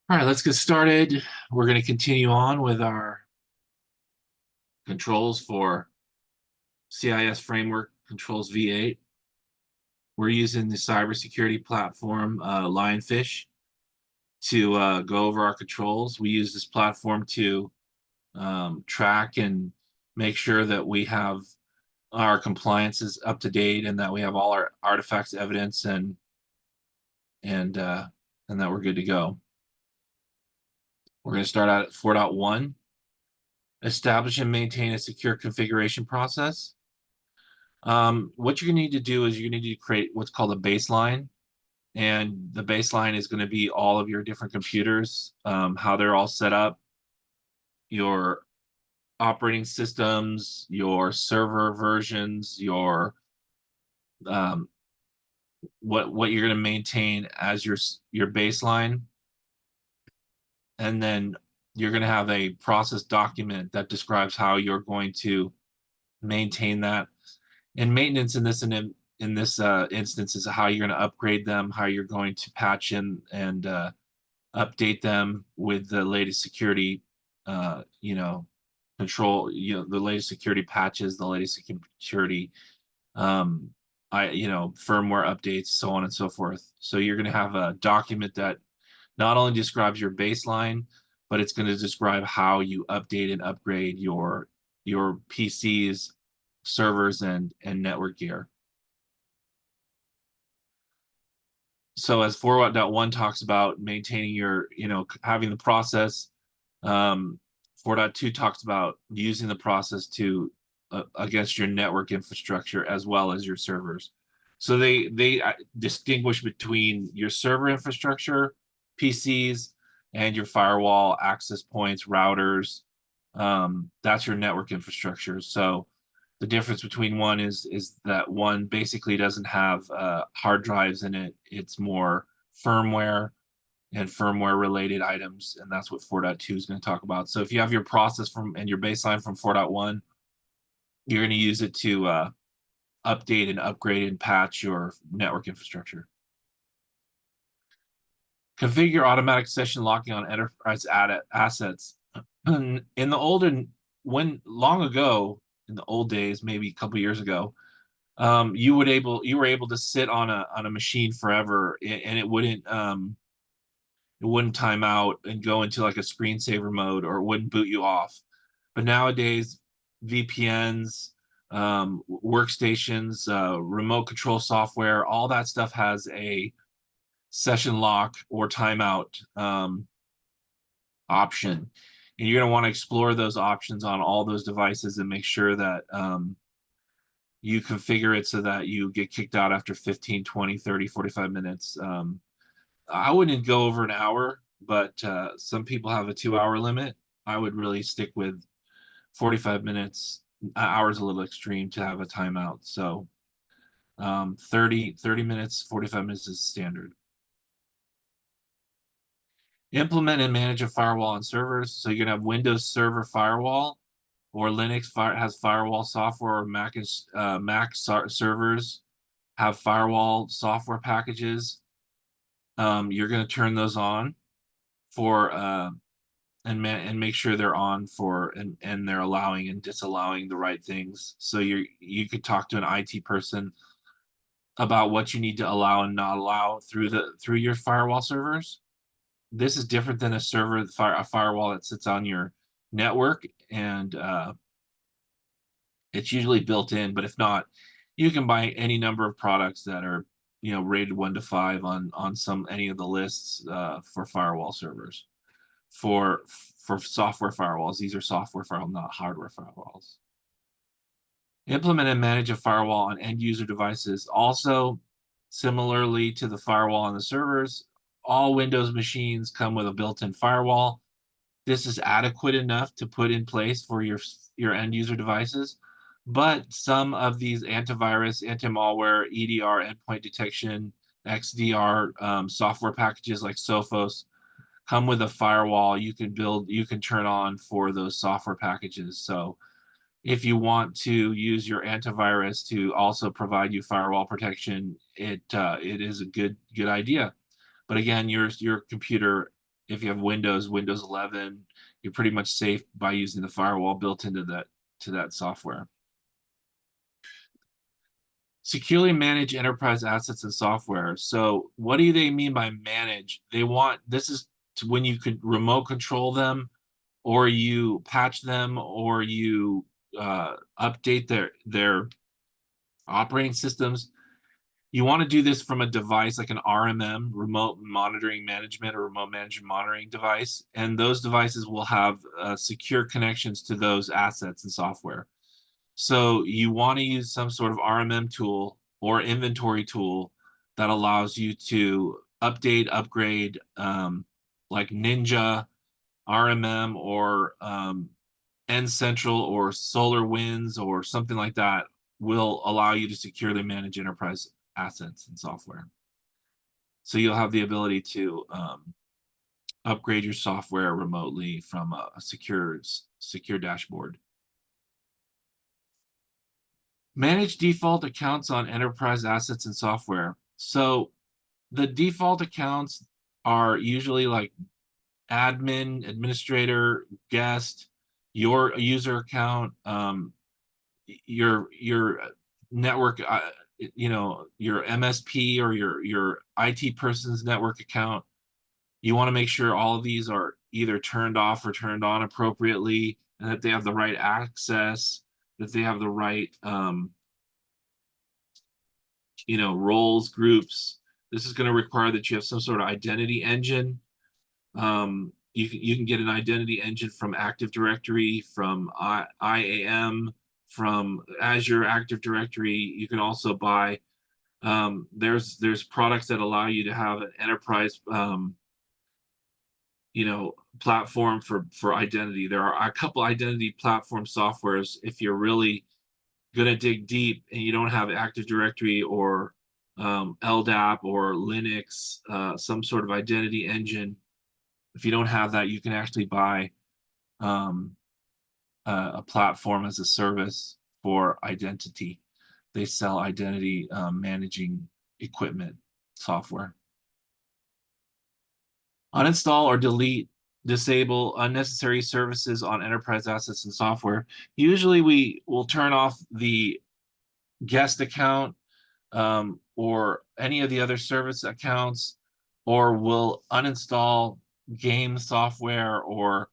All right, let's get started. We're going to continue on with our controls for CIS framework controls V8. We're using the cybersecurity platform Lionfish to go over our controls. We use this platform to track and make sure that we have our compliance is up to date and that we have all our artifacts, evidence, and uh, and that we're good to go. We're going to start out at 4.1. Establish and maintain a secure configuration process. What you're going to need to do is you're going to need to create what's called a baseline. And the baseline is going to be all of your different computers, how they're all set up, your operating systems, your server versions, your um, what you're going to maintain as your baseline. And then you're going to have a process document that describes how you're going to maintain that. And maintenance in this instance is how you're going to upgrade them, how you're going to patch and update them with the latest security, control, the latest security patches, the latest security, um, firmware updates, so on and so forth. So you're going to have a document that not only describes your baseline, but it's going to describe how you update and upgrade your PCs, servers, and network gear. So as 4.1 talks about maintaining your, having the process, 4.2 talks about using the process to against your network infrastructure as well as your servers. So they distinguish between your server infrastructure, PCs, and your firewall access points, routers. That's your network infrastructure. So the difference between one is that one basically doesn't have hard drives in it. It's more firmware and firmware related items, and that's what 4.2 is going to talk about. So if you have your process from and your baseline from 4.1, you're going to use it to update and upgrade and patch your network infrastructure. Configure automatic session locking on enterprise assets. In the older, when long ago, in the old days, maybe a couple years ago, you were able to sit on a machine forever, and it wouldn't time out and go into like a screensaver mode, or it wouldn't boot you off. But nowadays, VPNs, workstations, remote control software, all that stuff has a session lock or timeout option. And you're going to want to explore those options on all those devices and make sure that you configure it so that you get kicked out after 15, 20, 30, 45 minutes. I wouldn't go over an hour, but some people have a 2 hour limit. I would really stick with 45 minutes. Hours a little extreme to have a timeout. So 30 minutes, 45 minutes is standard. Implement and manage a firewall on servers. So you're going to have Windows Server Firewall, or Linux has firewall software, or Mac servers have firewall software packages. You're going to turn those on for and make sure they're on for and they're allowing and disallowing the right things. So you could talk to an IT person about what you need to allow and not allow through your firewall servers. This is different than a firewall that sits on your network, and it's usually built in. But if not, you can buy any number of products that are rated 1 to 5 on any of the lists for firewall servers. For software firewalls, these are software firewalls, not hardware firewalls. Implement and manage a firewall on end user devices. Also, similarly to the firewall on the servers, all Windows machines come with a built-in firewall. This is adequate enough to put in place for your end user devices, but some of these antivirus, anti-malware, EDR, endpoint detection, XDR software packages like Sophos come with a firewall you can turn on for those software packages. So if you want to use your antivirus to also provide you firewall protection, it is a good idea. But again, your computer if you have Windows 11, you're pretty much safe by using the firewall built into that software. Securely manage enterprise assets and software. So what do they mean by manage? They want this is when you could remote control them, or you patch them, or you update their operating systems. You want to do this from a device like an RMM, remote monitoring management, or remote management monitoring device, and those devices will have secure connections to those assets and software. So you want to use some sort of RMM tool or inventory tool that allows you to update, upgrade, like Ninja RMM, or N Central or SolarWinds or something like that, will allow you to securely manage enterprise assets and software. So you'll have the ability to upgrade your software remotely from a secure dashboard. Manage default accounts on enterprise assets and software. So the default accounts are usually like admin, administrator, guest, your user account, your network, your MSP or your IT person's network account. You want to make sure all of these are either turned off or turned on appropriately, and that they have the right access, that they have the right roles, groups. This is going to require that you have some sort of identity engine. You can get an identity engine from Active Directory, from IAM, from Azure Active Directory. You can also buy. There's products that allow you to have an enterprise platform for identity. There are a couple identity platform softwares if you're really gonna dig deep and you don't have Active Directory or LDAP or Linux, some sort of identity engine. If you don't have that, you can actually buy a platform as a service for identity. They sell identity managing equipment software. Uninstall or disable unnecessary services on enterprise assets and software. Usually we will turn off the guest account or any of the other service accounts, or we'll uninstall game software or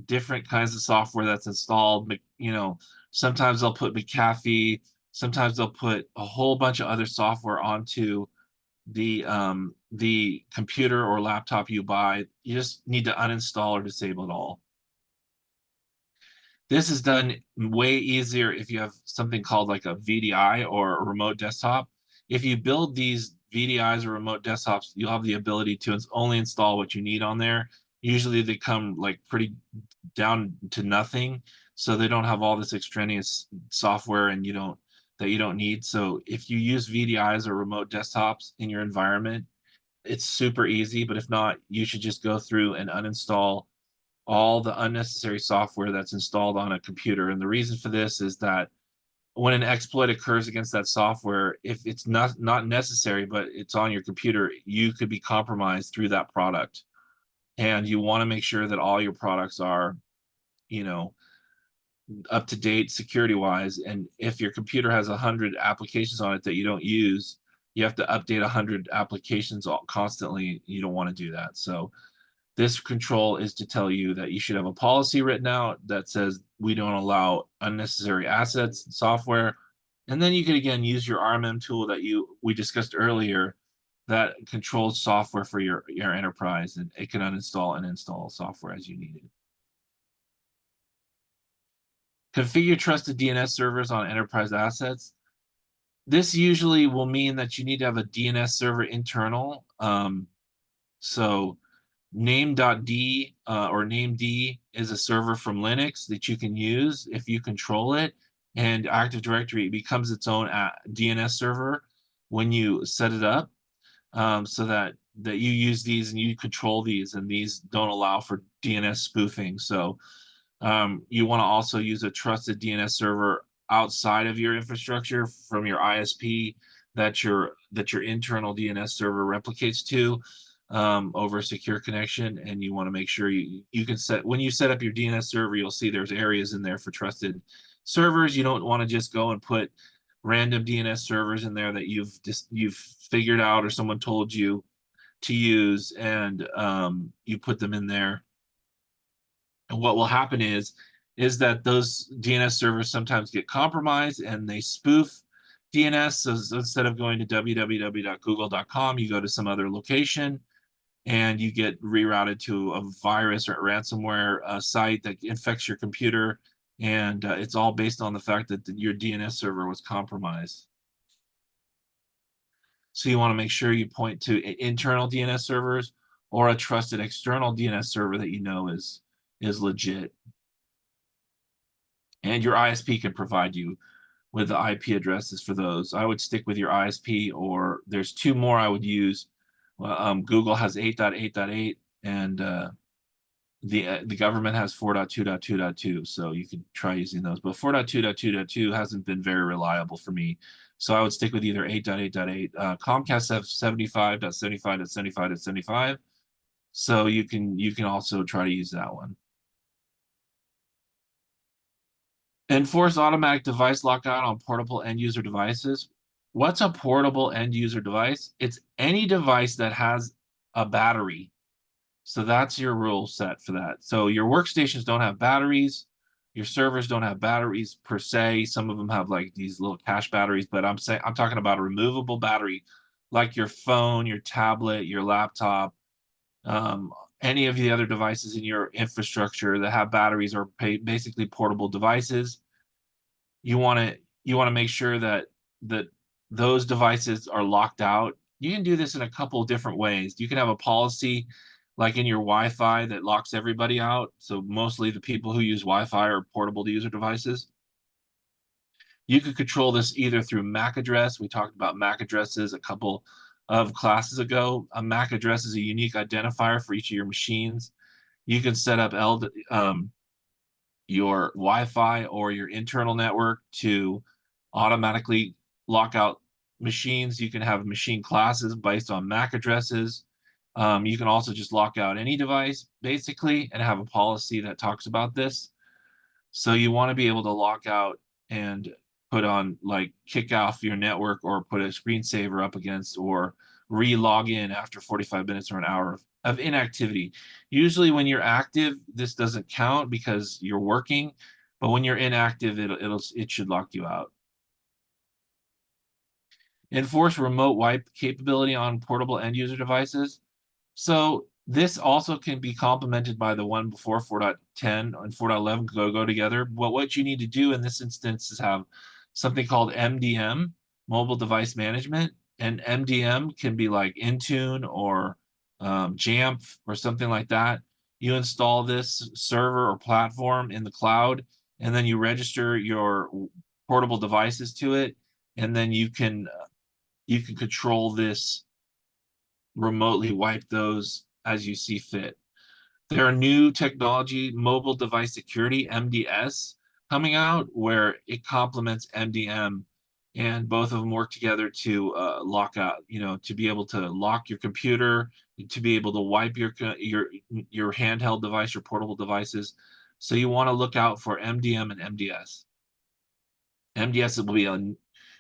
different kinds of software that's installed. Sometimes they'll put McAfee, sometimes they'll put a whole bunch of other software onto the computer or laptop you buy. You just need to uninstall or disable it all. This is done way easier if you have something called like a VDI or a remote desktop. If you build these VDIs or remote desktops, you'll have the ability to only install what you need on there. Usually they come like pretty down to nothing, so they don't have all this extraneous software and you don't need. So if you use VDIs or remote desktops in your environment, it's super easy. But if not, you should just go through and uninstall all the unnecessary software that's installed on a computer. And the reason for this is that when an exploit occurs against that software, if it's not necessary, but it's on your computer, you could be compromised through that product. And you want to make sure that all your products are, up to date security wise. And if your computer has 100 applications on it that you don't use, you have to update 100 applications constantly. You don't want to do that. So this control is to tell you that you should have a policy written out that says we don't allow unnecessary assets and software. And then you can again use your RMM tool that we discussed earlier that controls software for your enterprise, and it can uninstall and install software as you need it. Configure trusted DNS servers on enterprise assets. This usually will mean that you need to have a DNS server internal. So name.d or named is a server from Linux that you can use if you control it, and Active Directory becomes its own DNS server when you set it up, so that you use these and you control these, and these don't allow for DNS spoofing. So you want to also use a trusted DNS server outside of your infrastructure from your ISP that your internal DNS server replicates to. over a secure connection, and you want to make sure you can set when you set up your DNS server, you'll see there's areas in there for trusted servers. You don't want to just go and put random DNS servers in there that you've figured out or someone told you to use, and you put them in there. And what will happen is that those DNS servers sometimes get compromised and they spoof DNS. So instead of going to www.google.com, you go to some other location and you get rerouted to a virus or ransomware site that infects your computer. And it's all based on the fact that your DNS server was compromised. So you want to make sure you point to internal DNS servers or a trusted external DNS server that you know is legit. And your ISP can provide you with the IP addresses for those. I would stick with your ISP, or there's two more I would use. Google has 8.8.8, and the government has 4.2.2.2, so you could try using those. But 4.2.2.2 hasn't been very reliable for me, so I would stick with either 8.8.8. Comcast has 75.75.75.75, so you can also try to use that one. Enforce automatic device lockout on portable end user devices. What's a portable end user device? It's any device that has a battery. So that's your rule set for that. So your workstations don't have batteries. Your servers don't have batteries per se. Some of them have like these little cache batteries, but I'm talking about a removable battery, like your phone, your tablet, your laptop, any of the other devices in your infrastructure that have batteries are basically portable devices. You want to make sure that those devices are locked out. You can do this in a couple of different ways. You can have a policy like in your Wi-Fi that locks everybody out. So mostly the people who use Wi-Fi are portable user devices. You could control this either through MAC address. We talked about MAC addresses a couple of classes ago. A MAC address is a unique identifier for each of your machines. You can set up your Wi-Fi or your internal network to automatically lock out machines. You can have machine classes based on MAC addresses. You can also just lock out any device, basically, and have a policy that talks about this. So you want to be able to lock out and put on, like, kick off your network or put a screensaver up against or re-log in after 45 minutes or an hour of inactivity. Usually when you're active, this doesn't count because you're working, but when you're inactive, it should lock you out. Enforce remote wipe capability on portable end user devices. So this also can be complemented by the one before 4.10 and 4.11 go together. But what you need to do in this instance is have something called MDM, mobile device management. And MDM can be like Intune or Jamf or something like that. You install this server or platform in the cloud, and then you register your portable devices to it, and then you can control this, remotely wipe those as you see fit. There are new technology, mobile device security, MDS, coming out where it complements MDM, and both of them work together to lock out, to be able to lock your computer, to be able to wipe your handheld device, your portable devices. So you want to look out for MDM and MDS. MDS will be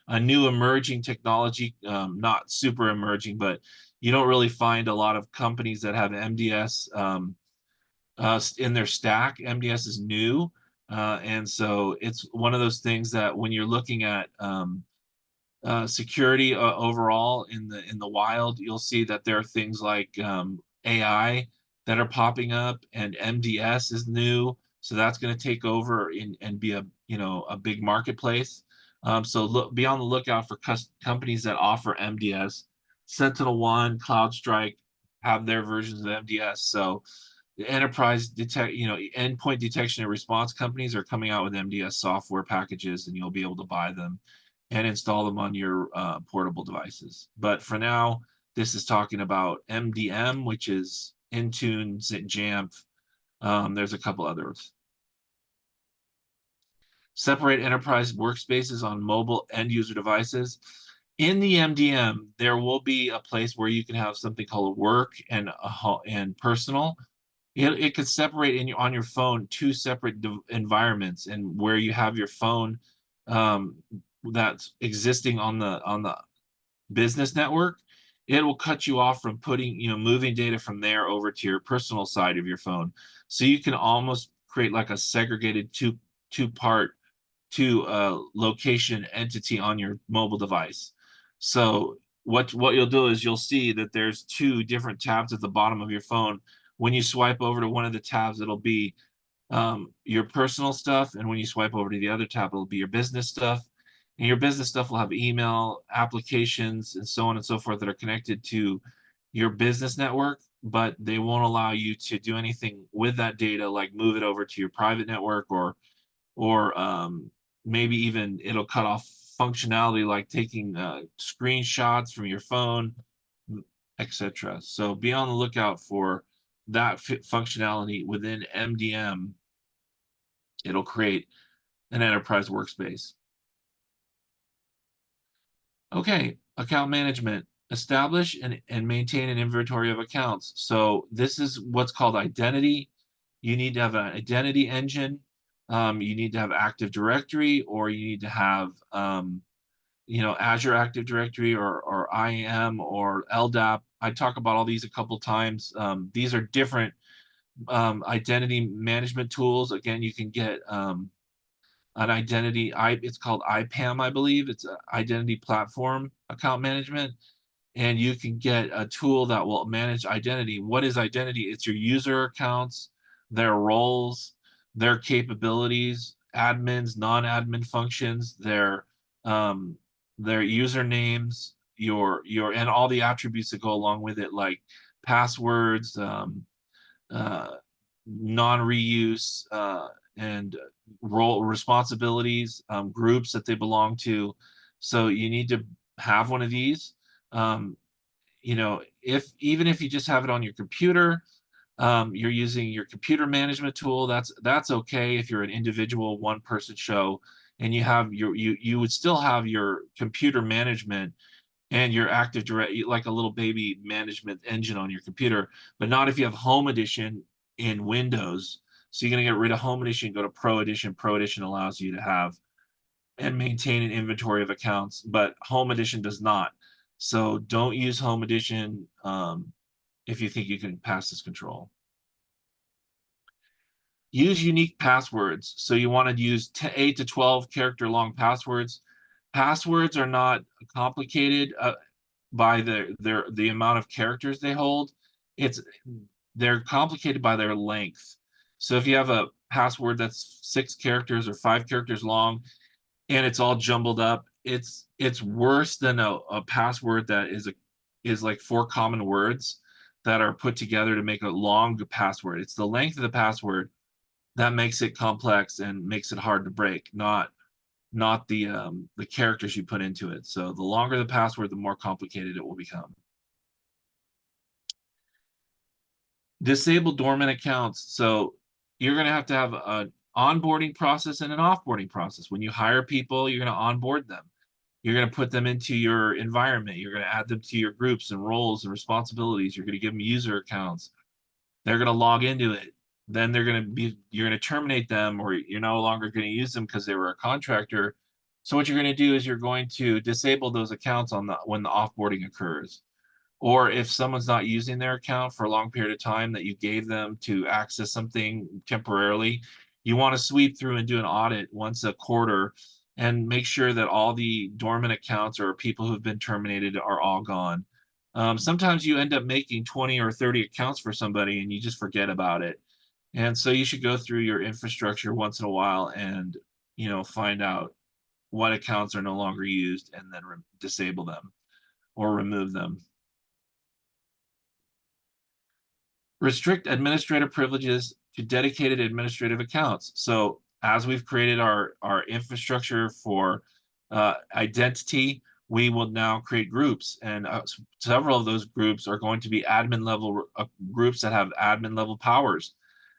a new emerging technology, not super emerging, but you don't really find a lot of companies that have MDS in their stack. MDS is new, and so it's one of those things that when you're looking at security overall in the wild, you'll see that there are things like AI that are popping up, and MDS is new, so that's going to take over and be a big marketplace. So be on the lookout for companies that offer MDS. SentinelOne, CloudStrike have their versions of MDS. So the endpoint detection and response companies are coming out with MDS software packages, and you'll be able to buy them and install them on your portable devices. But for now, this is talking about MDM, which is Intune, Jamf. There's a couple others. Separate enterprise workspaces on mobile end user devices. In the MDM, there will be a place where you can have something called work and personal. It could separate on your phone two separate environments, and where you have your phone um, that's existing on the business network, it will cut you off from moving data from there over to your personal side of your phone. So you can almost create like a segregated two-part location entity on your mobile device. So what you'll do is you'll see that there's two different tabs at the bottom of your phone. When you swipe over to one of the tabs, it'll be your personal stuff, and when you swipe over to the other tab, it'll be your business stuff. And your business stuff will have email, applications, and so on and so forth that are connected to your business network, but they won't allow you to do anything with that data, like move it over to your private network, or maybe even it'll cut off functionality like taking screenshots from your phone, etc. So be on the lookout for that functionality within MDM. It'll create an enterprise workspace. Okay, account management. Establish and maintain an inventory of accounts. So this is what's called identity. You need to have an identity engine. You need to have Active Directory, or you need to have Azure Active Directory, or IAM, or LDAP. I talk about all these a couple times. These are different identity management tools. Again, you can get an identity, it's called IPAM, I believe. It's an identity platform account management. And you can get a tool that will manage identity. What is identity? It's your user accounts, their roles, their capabilities, admins, non-admin functions, their usernames, and all the attributes that go along with it, like passwords, uh, non-reuse, and role responsibilities, groups that they belong to. So you need to have one of these. Um, if even if you just have it on your computer, you're using your computer management tool, that's okay if you're an individual one-person show, and you would still have your computer management and your Active Directory, like a little baby management engine on your computer, but not if you have Home Edition in Windows. So you're going to get rid of Home Edition, go to Pro Edition. Pro Edition allows you to have and maintain an inventory of accounts, but Home Edition does not. So don't use Home Edition if you think you can pass this control. Use unique passwords. So you want to use 8 to 12 character long passwords. Passwords are not complicated by the amount of characters they hold. They're complicated by their length. So if you have a password that's 6 characters or 5 characters long and it's all jumbled up, it's worse than a password that is like 4 common words that are put together to make a long password. It's the length of the password that makes it complex and makes it hard to break, not the characters you put into it. So the longer the password, the more complicated it will become. Disable dormant accounts. So you're going to have an onboarding process and an offboarding process. When you hire people, you're going to onboard them. You're going to put them into your environment. You're going to add them to your groups and roles and responsibilities. You're going to give them user accounts. They're going to log into it. Then you're going to terminate them, or you're no longer going to use them because they were a contractor. So what you're going to do is you're going to disable those accounts when the offboarding occurs. Or if someone's not using their account for a long period of time that you gave them to access something temporarily, you want to sweep through and do an audit once a quarter and make sure that all the dormant accounts or people who've been terminated are all gone. Sometimes you end up making 20 or 30 accounts for somebody and you just forget about it. And so you should go through your infrastructure once in a while and find out what accounts are no longer used and then disable them or remove them. Restrict administrative privileges to dedicated administrative accounts. So as we've created our infrastructure for identity, we will now create groups, and several of those groups are going to be admin level groups that have admin level powers.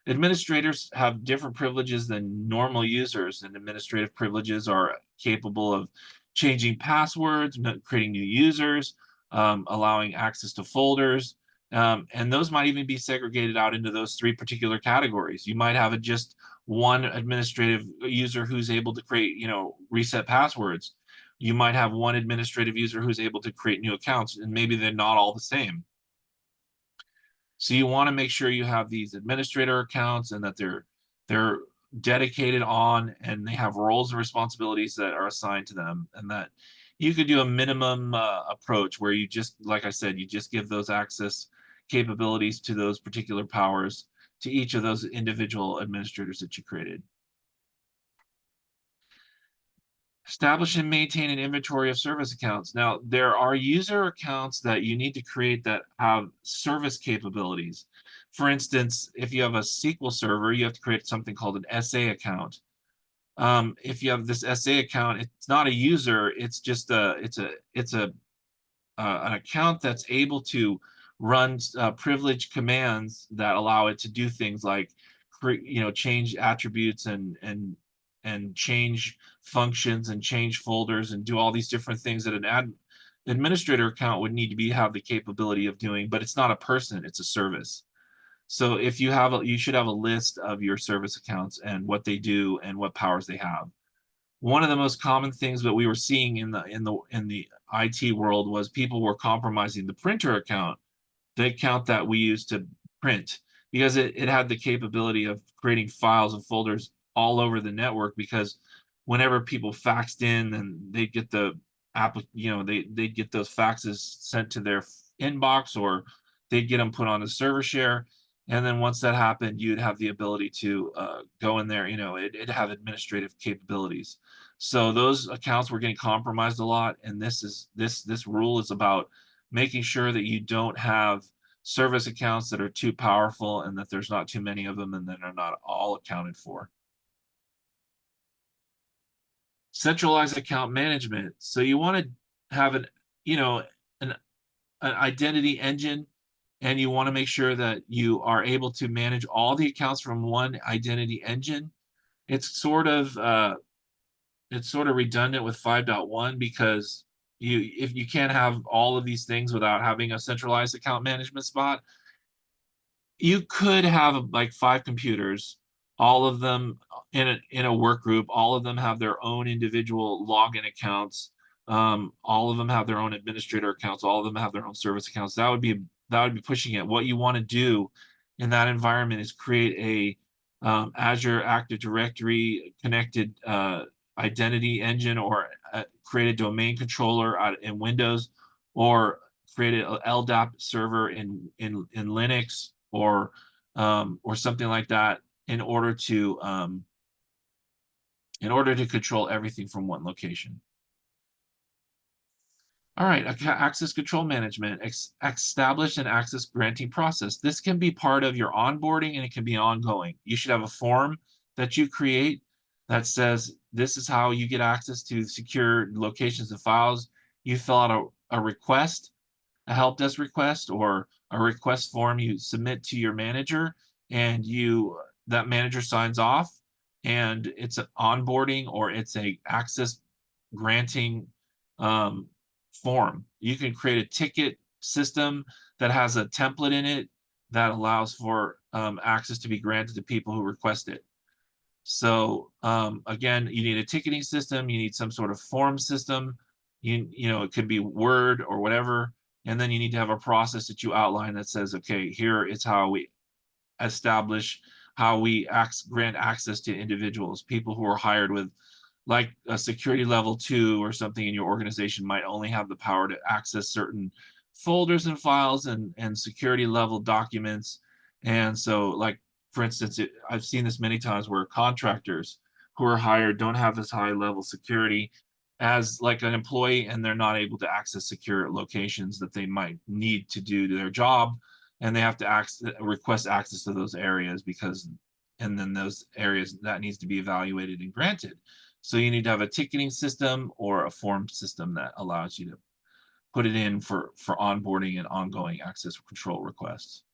Administrators have different privileges than normal users, and administrative privileges are capable of changing passwords, creating new users, allowing access to folders. And those might even be segregated out into those three particular categories. You might have just one administrative user who's able to create, reset passwords. You might have one administrative user who's able to create new accounts, and maybe they're not all the same. So you want to make sure you have these administrator accounts and that they're dedicated on and they have roles and responsibilities that are assigned to them, and that you could do a minimum approach where you just, like I said, you just give those access capabilities to those particular powers to each of those individual administrators that you created. Establish and maintain an inventory of service accounts. Now, there are user accounts that you need to create that have service capabilities. For instance, if you have a SQL server, you have to create something called an SA account. If you have this SA account, it's not a user, it's just an account that's able to run privileged commands that allow it to do things like change attributes and change functions and change folders and do all these different things that an administrator account would need to have the capability of doing, but it's not a person, it's a service. So if you should have a list of your service accounts and what they do and what powers they have. One of the most common things that we were seeing in the IT world was people were compromising the printer account, the account that we use to print, because it had the capability of creating files and folders all over the network, because whenever people faxed in and they get the app, they get those faxes sent to their inbox, or they'd get them put on a server share. And then once that happened, you'd have the ability to go in there, it'd have administrative capabilities. So those accounts were getting compromised a lot. And this rule is about making sure that you don't have service accounts that are too powerful and that there's not too many of them and that are not all accounted for. Centralized account management. So you want to have an identity engine, and you want to make sure that you are able to manage all the accounts from one identity engine. It's sort of redundant with 5.1, because if you can't have all of these things without having a centralized account management spot. You could have like 5 computers, all of them in a work group. All of them have their own individual login accounts. All of them have their own administrator accounts. All of them have their own service accounts. That would be pushing it. What you want to do in that environment is create a Azure Active Directory connected identity engine, or create a domain controller in Windows, or create an LDAP server in Linux, or something like that, in order to control everything from one location. All right, access control management. Establish an access granting process. This can be part of your onboarding, and it can be ongoing. You should have a form that you create that says this is how you get access to secure locations and files. You fill out a request, a help desk request, or a request form you submit to your manager, and that manager signs off, and it's an onboarding or it's a access granting form. You can create a ticket system that has a template in it that allows for access to be granted to people who request it. So again, you need a ticketing system, you need some sort of form system, it could be Word or whatever, and then you need to have a process that you outline that says, okay, here is how we establish how we grant access to individuals. People who are hired with like a security level 2 or something in your organization might only have the power to access certain folders and files and security level documents. And so, like, for instance, I've seen this many times where contractors who are hired don't have this high level security as like an employee, and they're not able to access secure locations that they might need to do their job, and they have to request access to those areas, and then those areas that needs to be evaluated and granted. So you need to have a ticketing system or a form system that allows you to put it in for onboarding and ongoing access control requests.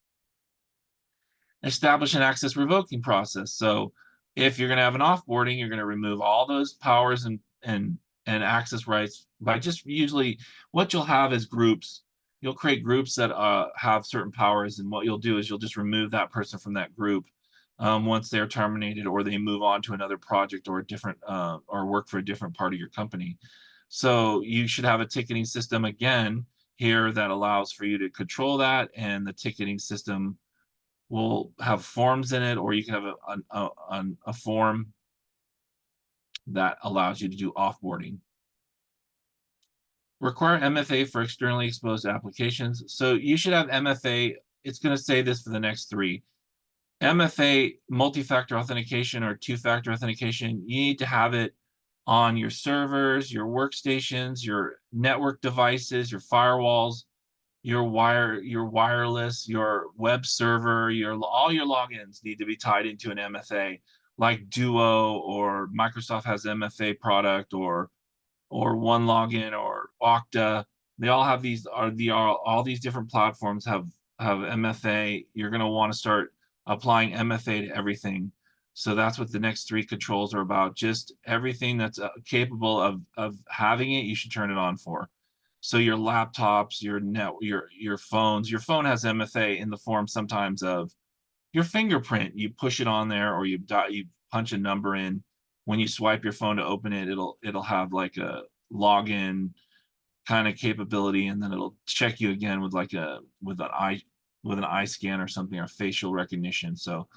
Establish an access revoking process. So if you're going to have an offboarding, you're going to remove all those powers and and access rights by just usually what you'll have is groups. You'll create groups that have certain powers, and what you'll do is you'll just remove that person from that group once they're terminated or they move on to another project or a different or work for a different part of your company. So you should have a ticketing system again here that allows for you to control that, and the ticketing system will have forms in it, or you can have a form that allows you to do offboarding. Require MFA for externally exposed applications. So you should have MFA. It's going to say this for the next three. MFA, multi-factor authentication or two-factor authentication, you need to have it on your servers, your workstations, your network devices, your firewalls, your wireless, your web server, all your logins need to be tied into an MFA, like Duo or Microsoft has MFA product, or One Login or Okta. They all have all these different platforms have MFA. You're going to want to start applying MFA to everything. So that's what the next three controls are about. Just everything that's capable of having it, you should turn it on for. So your laptops, your phones. Your phone has MFA in the form sometimes of your fingerprint. You push it on there, or you punch a number in. When you swipe your phone to open it, it'll have like a login kind of capability, and then it'll check you again with an eye scan or something, or facial recognition. So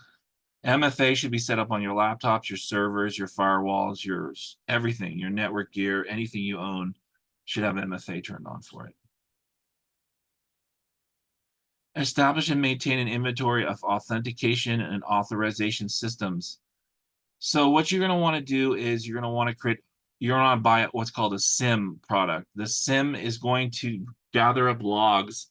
MFA should be set up on your laptops, your servers, your firewalls, everything, your network gear, anything you own should have MFA turned on for it. Establish and maintain an inventory of authentication and authorization systems. So what you're going to want to do is you're going to buy what's called a SIM product. The SIM is going to gather up logs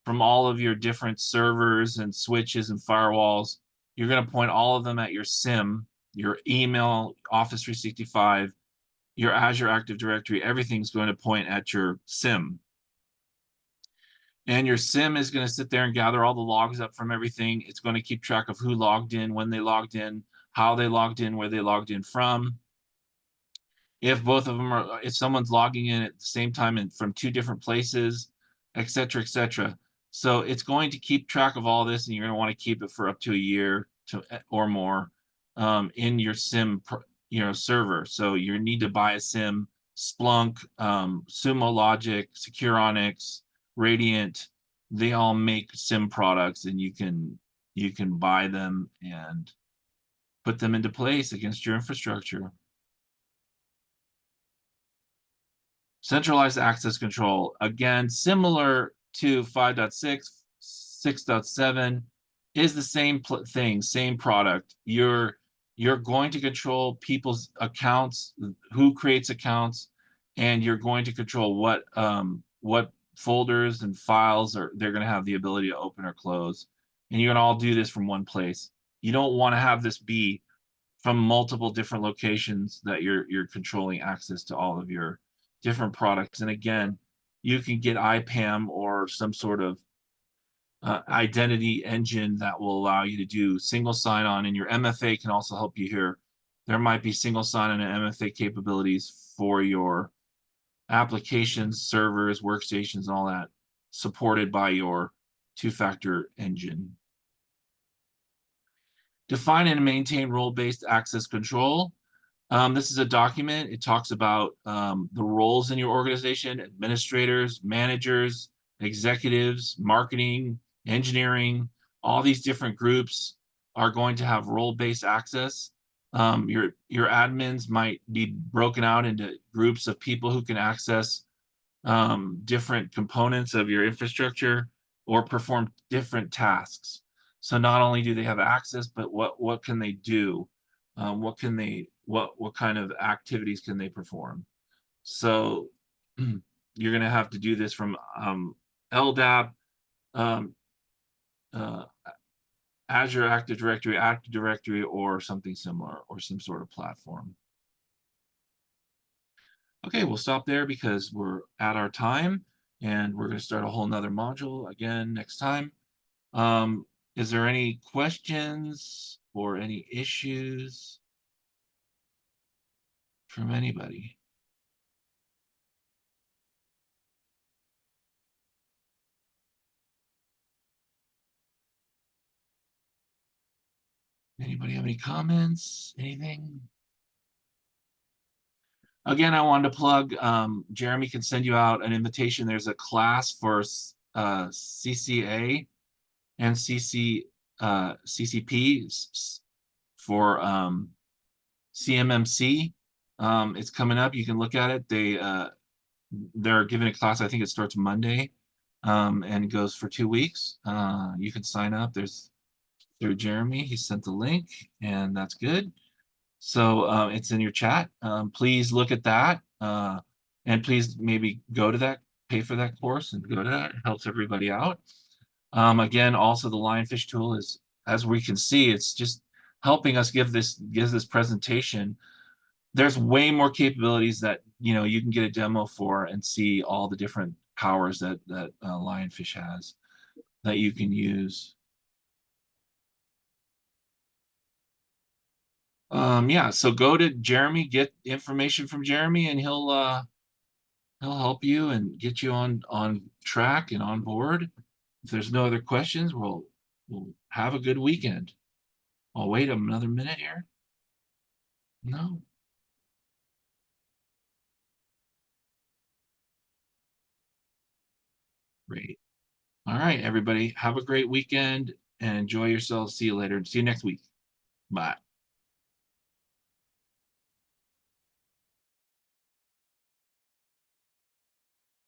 from all of your different servers and switches and firewalls. You're going to point all of them at your SIM, your email, Office 365, your Azure Active Directory. Everything's going to point at your SIM. And your SIM is going to sit there and gather all the logs up from everything. It's going to keep track of who logged in, when they logged in, how they logged in, where they logged in from. If someone's logging in at the same time and from two different places, et cetera, et cetera. So it's going to keep track of all this, and you're going to want to keep it for up to a year or more in your SIM server. So you need to buy a SIM. Splunk, Sumo Logic, Securonix, Radiant, they all make SIM products, and you can buy them and put them into place against your infrastructure. Centralized access control, again, similar to 5.6, 6.7, is the same thing, same product. You're going to control people's accounts, who creates accounts, and you're going to control what folders and files they're going to have the ability to open or close. And you're going to all do this from one place. You don't want to have this be from multiple different locations that you're controlling access to all of your different products. And again, you can get IPAM or some sort of identity engine that will allow you to do single sign-on, and your MFA can also help you here. There might be single sign-on and MFA capabilities for your applications, servers, workstations, and all that supported by your two-factor engine. Define and maintain role-based access control. This is a document. It talks about the roles in your organization: administrators, managers, executives, marketing, engineering. All these different groups are going to have role-based access. Your admins might be broken out into groups of people who can access different components of your infrastructure or perform different tasks. So not only do they have access, but what can they do? What kind of activities can they perform? So you're going to have to do this from LDAP, um, uh, Azure Active Directory, or something similar, or some sort of platform. Okay, we'll stop there because we're at our time, and we're going to start a whole nother module again next time. Is there any questions or any issues from anybody? Anybody have any comments? Anything? Again, I wanted to plug, Jeremy can send you out an invitation. There's a class for CCA and CCP for CMMC. It's coming up. You can look at it. They're giving a class. I think it starts Monday, and goes for 2 weeks. You can sign up. There's through Jeremy. He sent the link, and that's good. So it's in your chat. Please look at that, and please maybe go to that, pay for that course, and go to that. It helps everybody out. Again, also the lionfish tool is, as we can see, it's just helping us give this presentation. There's way more capabilities that you can get a demo for and see all the different powers that lionfish has that you can use. Yeah, so go to Jeremy, get information from Jeremy, and he'll help you and get you on track and on board. If there's no other questions, we'll have a good weekend. I'll wait another minute here. No, great. All right, everybody, have a great weekend and enjoy yourselves. See you later. See you next week. Bye.